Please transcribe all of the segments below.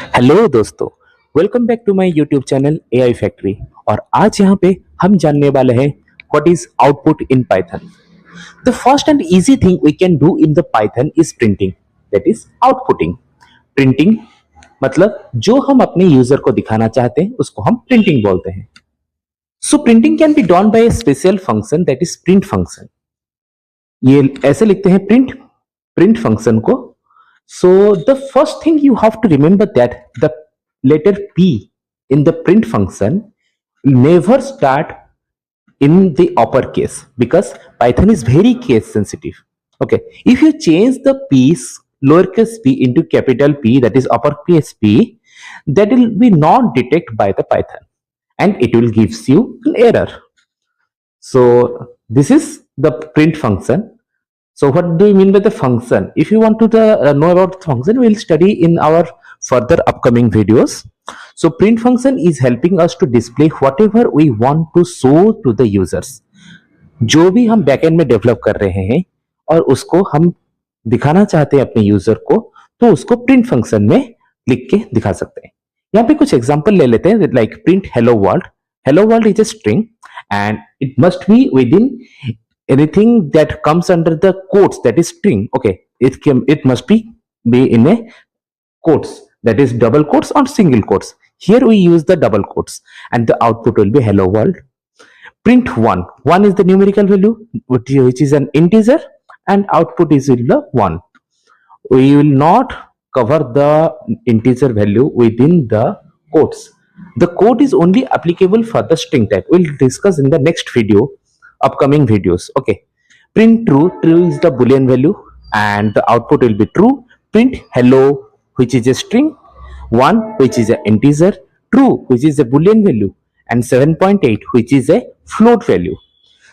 Hello दोस्तों, welcome back to my YouTube channel AI factory. और आज यहाँ पे हम जानने वाले हैं what is output in Python. The first and easy thing we can do in the Python is printing, that is outputting. Printing मतलब जो हम अपने यूजर को दिखाना चाहते हैं उसको हम प्रिंटिंग बोलते हैं। So printing can be done by a special function that is print function. ये ऐसे लिखते हैं प्रिंट प्रिंट फंक्शन को। So the first thing you have to remember that the letter P in the print function never start in the uppercase because Python is very case sensitive. Okay, if you change the P's lowercase p into capital P, that is uppercase P, that will be not detected by the Python and it will gives you an error. So this is the print function. So what do you mean by the function? If you want to know about the function, we will study in our further upcoming videos. So print function is helping us to display whatever we want to show to the users. जो भी हम backend में develop कर रहे हैं और उसको हम दिखाना चाहते हैं अपने यूजर को, तो उसको प्रिंट फंक्शन में लिख के दिखा सकते हैं। यहाँ पे कुछ एग्जांपल ले लेते हैं, like print hello world. Hello world is a string and it must be within anything that comes under the quotes, that is string. Okay, it must be in a quotes, that is double quotes or single quotes. Here we use the double quotes and the output will be hello world. Print 1. 1 is the numerical value which is an integer and output is the 1. We will not cover the integer value within the quotes. The quote is only applicable for the string type. We'll discuss in the next video, upcoming videos. Okay, print true. True is the boolean value and the output will be true. Print hello, which is a string, 1 which is an integer, true which is a boolean value, and 7.8 which is a float value.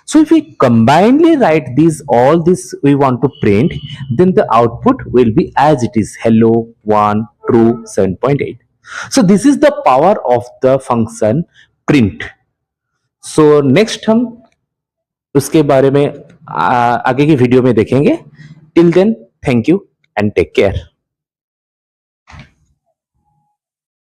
So if we combinedly write these, all this we want to print, then the output will be as it is, hello, 1, true, 7.8. So this is the power of the function print. So next हम उसके बारे में आगे की video में देखेंगे। Till then, thank you and take care.